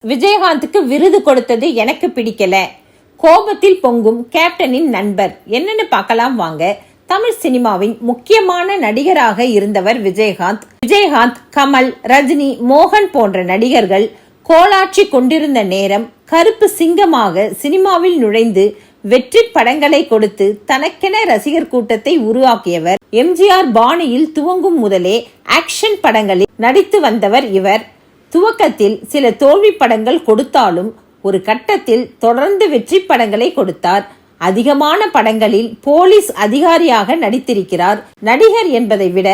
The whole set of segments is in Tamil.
விஜயகாந்துக்கு விருது கொடுத்தது எனக்கு பிடிக்கல. கோபத்தில் பொங்கும் கேப்டனின் நண்பர் என்னன்னு பார்க்கலாம் வாங்க. தமிழ் சினிமாவின் முக்கியமான நடிகராக இருந்தவர் விஜயகாந்த். கமல், ரஜினி, மோகன் போன்ற நடிகர்கள் கோலாட்சி கொண்டிருந்த நேரம் கருப்பு சிங்கமாக சினிமாவில் நுழைந்து வெற்றி படங்களை கொடுத்து தனக்கென ரசிகர் கூட்டத்தை உருவாக்கியவர். எம்ஜிஆர் பாணியில் துவங்கும் முதலே ஆக்ஷன் படங்களில் நடித்து வந்தவர் இவர். துவக்கத்தில் சில தோல்வி படங்கள் கொடுத்தாலும் ஒரு கட்டத்தில் தொடர்ந்து வெற்றி படங்களை கொடுத்தார். அதிகமான படங்களில் போலீஸ் அதிகாரியாக நடித்திருக்கிறார். நடிகர் என்பதை விட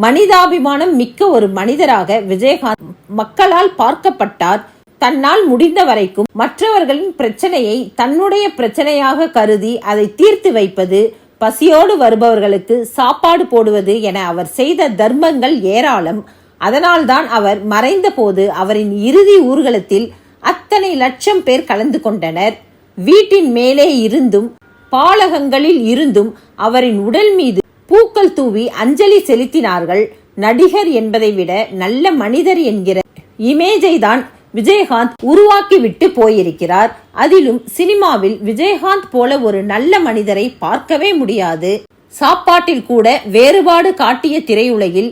மனிதாபிமானம் மிக்க ஒரு மனிதராக விஜயகாந்த் மக்களால் பார்க்கப்பட்டார். தன்னால் முடிந்த வரைக்கும் மற்றவர்களின் பிரச்சனையை தன்னுடைய பிரச்சனையாக கருதி அதை தீர்த்து வைப்பது, பசியோடு வருபவர்களுக்கு சாப்பாடு போடுவது என அவர் செய்த தர்மங்கள் ஏராளம். அதனால்தான் அவர் மறைந்த போது அவரின் இறுதி ஊர்வலத்தில் அத்தனை லட்சம் பேர் கலந்து கொண்டனர். வீட்டின் மேலே இருந்தும் பாலகங்களில் இருந்தும் அவரின் உடல் மீது பூக்கள் தூவி அஞ்சலி செலுத்தினார்கள். நடிகர் என்பதை விட நல்ல மனிதர் என்கிற இமேஜை தான் விஜயகாந்த் உருவாக்கி விட்டு போயிருக்கிறார். அதிலும் சினிமாவில் விஜயகாந்த் போல ஒரு நல்ல மனிதரை பார்க்கவே முடியாது. சாப்பாட்டில் கூட வேறுபாடு காட்டிய திரையுலகில்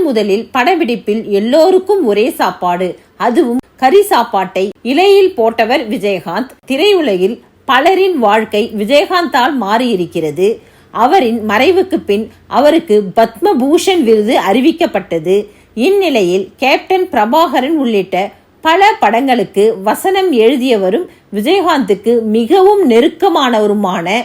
முதலில் படப்பிடிப்பில் எல்லோருக்கும் ஒரே சாப்பாடு, அதுவும் கறி சாப்பாட்டை இலையில் போட்டவர் விஜயகாந்த். திரையுலகில் பலரின் வாழ்க்கை விஜயகாந்தால் மாறியிருக்கிறது. அவரின் மறைவுக்கு பின் அவருக்கு பத்மபூஷன் விருது அறிவிக்கப்பட்டது. இந்நிலையில் கேப்டன் பிரபாகரன் உள்ளிட்ட பல படங்களுக்கு வசனம் எழுதியவரும் விஜயகாந்துக்கு மிகவும் நெருக்கமானவருமான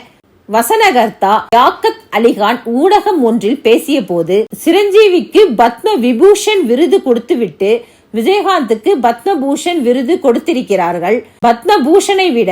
வசனகர்த்தா லியாக்கத் அலிகான் ஊடகம் ஒன்றில் பேசிய போது, சிரஞ்சீவிக்கு பத்ம விபூஷன் விருது கொடுத்துவிட்டு விஜயகாந்துக்கு பத்மபூஷன் விருது கொடுத்திருக்கிறார்கள். பத்மபூஷனை விட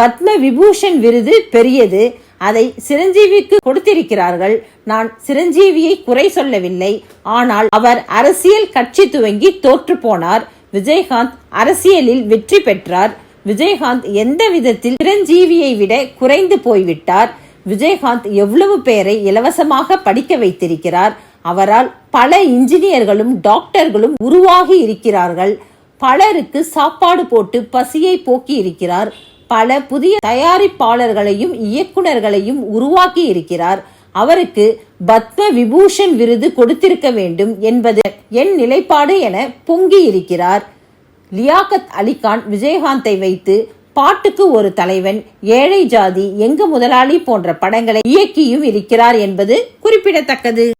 பத்ம விபூஷன் விருது பெரியது. அதை சிரஞ்சீவிக்கு கொடுத்திருக்கிறார்கள். நான் சிரஞ்சீவியை குறை சொல்லவில்லை. ஆனால் அவர் அரசியல் கட்சி துவங்கி தோற்று போனார். விஜயகாந்த் அரசியலில் வெற்றி பெற்றார். விஜயகாந்த் எந்த விதத்தில் சிரஞ்சீவியை விட குறைந்து போய்விட்டார். விஜயகாந்த் எவ்வளவு பேரை இலவசமாக படிக்க வைத்திருக்கிறார். அவரால் பல இன்ஜினியர்களும் டாக்டர்களும் உருவாகி இருக்கிறார்கள். பலருக்கு சாப்பாடு போட்டு பசியை போக்கி இருக்கிறார். பல புதிய தயாரிப்பாளர்களையும் இயக்குனர்களையும் உருவாக்கி இருக்கிறார். அவருக்கு பத்ம விபூஷன் விருது கொடுத்திருக்க வேண்டும் என்பது என் நிலைப்பாடு என பொங்கி இருக்கிறார். லியாக்கத் அலிகான் விஜயகாந்தை வைத்து பாட்டுக்கு ஒரு தலைவன், ஏழை ஜாதி, எங்க முதலாளி போன்ற படங்களை இயக்கியும் இருக்கிறார் என்பது குறிப்பிடத்தக்கது.